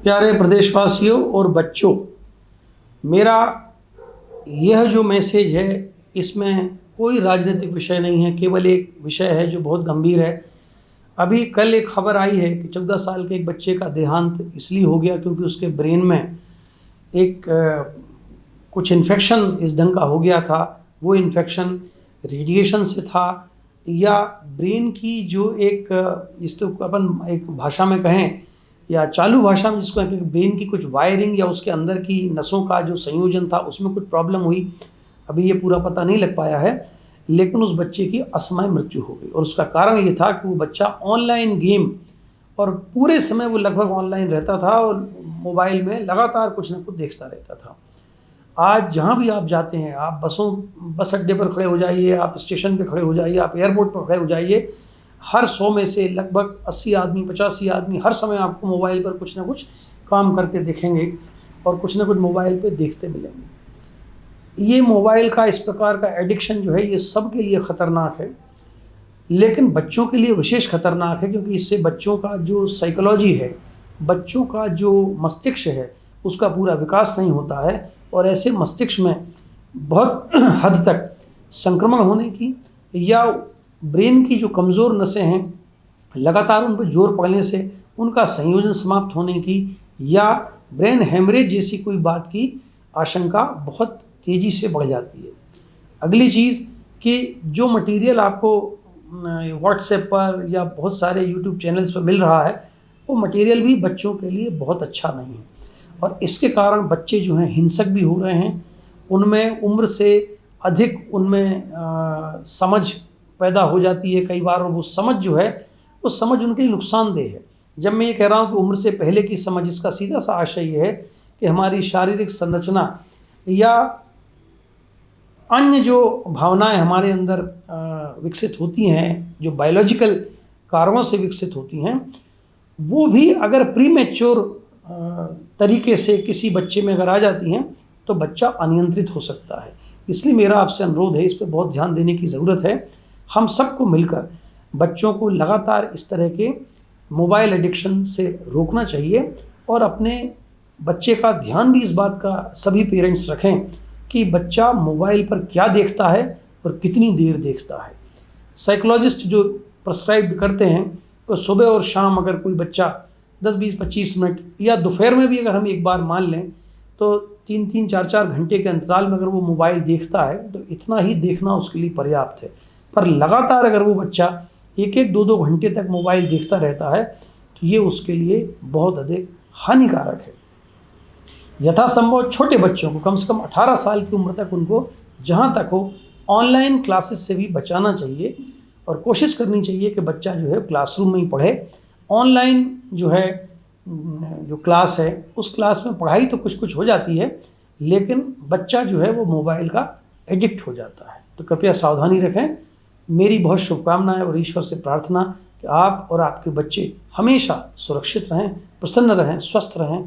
प्यारे प्रदेशवासियों और बच्चों, मेरा यह जो मैसेज है इसमें कोई राजनीतिक विषय नहीं है, केवल एक विषय है जो बहुत गंभीर है। अभी कल एक खबर आई है कि 14 साल के एक बच्चे का देहांत इसलिए हो गया क्योंकि उसके ब्रेन में एक कुछ इन्फेक्शन इस ढंग का हो गया था। वो इन्फेक्शन रेडिएशन से था या ब्रेन की जो एक जिसको अपन एक भाषा में कहें या चालू भाषा में जिसको ब्रेन की कुछ वायरिंग या उसके अंदर की नसों का जो संयोजन था उसमें कुछ प्रॉब्लम हुई। अभी ये पूरा पता नहीं लग पाया है, लेकिन उस बच्चे की असमय मृत्यु हो गई और उसका कारण ये था कि वो बच्चा ऑनलाइन गेम और पूरे समय वो लगभग ऑनलाइन रहता था और मोबाइल में लगातार कुछ ना कुछ देखता रहता था। आज जहाँ भी आप जाते हैं, आप बस अड्डे पर खड़े हो जाइए, आप स्टेशन पर खड़े हो जाइए, आप एयरपोर्ट पर खड़े हो जाइए, हर 100 में से लगभग 80 आदमी 85 आदमी हर समय आपको मोबाइल पर कुछ ना कुछ काम करते दिखेंगे और कुछ ना कुछ मोबाइल पे देखते मिलेंगे। ये मोबाइल का इस प्रकार का एडिक्शन जो है ये सबके लिए ख़तरनाक है, लेकिन बच्चों के लिए विशेष खतरनाक है क्योंकि इससे बच्चों का जो साइकोलॉजी है, बच्चों का जो मस्तिष्क है, उसका पूरा विकास नहीं होता है और ऐसे मस्तिष्क में बहुत हद तक संक्रमण होने की या ब्रेन की जो कमज़ोर नसें हैं लगातार उन पर जोर पड़ने से उनका संयोजन समाप्त होने की या ब्रेन हेमरेज जैसी कोई बात की आशंका बहुत तेज़ी से बढ़ जाती है। अगली चीज़ कि जो मटेरियल आपको व्हाट्सएप पर या बहुत सारे यूट्यूब चैनल्स पर मिल रहा है वो मटेरियल भी बच्चों के लिए बहुत अच्छा नहीं है और इसके कारण बच्चे जो हैं हिंसक भी हो रहे हैं। उनमें उम्र से अधिक उनमें समझ पैदा हो जाती है कई बार और वो समझ जो है वो समझ उनके लिए नुकसानदेह है। जब मैं ये कह रहा हूँ कि उम्र से पहले की समझ, इसका सीधा सा आशय ये है कि हमारी शारीरिक संरचना या अन्य जो भावनाएं हमारे अंदर विकसित होती हैं, जो बायोलॉजिकल कारणों से विकसित होती हैं, वो भी अगर प्रीमेच्योर तरीके से किसी बच्चे में अगर आ जाती हैं तो बच्चा अनियंत्रित हो सकता है। इसलिए मेरा आपसे अनुरोध है, इस पर बहुत ध्यान देने की ज़रूरत है। हम सबको मिलकर बच्चों को लगातार इस तरह के मोबाइल एडिक्शन से रोकना चाहिए और अपने बच्चे का ध्यान भी इस बात का सभी पेरेंट्स रखें कि बच्चा मोबाइल पर क्या देखता है और कितनी देर देखता है। साइकोलॉजिस्ट जो प्रिस्क्राइब करते हैं तो सुबह और शाम अगर कोई बच्चा 10-20-25 मिनट या दोपहर में भी अगर हम एक बार मान लें तो 3-3 4-4 घंटे के अंतराल में अगर वो मोबाइल देखता है तो इतना ही देखना उसके लिए पर्याप्त है। पर लगातार अगर वो बच्चा 1-1 2-2 घंटे तक मोबाइल देखता रहता है तो ये उसके लिए बहुत अधिक हानिकारक है। यथासंभव छोटे बच्चों को कम से कम 18 साल की उम्र तक उनको जहाँ तक हो ऑनलाइन क्लासेस से भी बचाना चाहिए और कोशिश करनी चाहिए कि बच्चा जो है क्लासरूम में ही पढ़े। ऑनलाइन जो है जो क्लास है उस क्लास में पढ़ाई तो कुछ कुछ हो जाती है, लेकिन बच्चा जो है वो मोबाइल का एडिक्ट हो जाता है। तो कृपया सावधानी रखें। मेरी बहुत शुभकामनाएं और ईश्वर से प्रार्थना कि आप और आपके बच्चे हमेशा सुरक्षित रहें, प्रसन्न रहें, स्वस्थ रहें।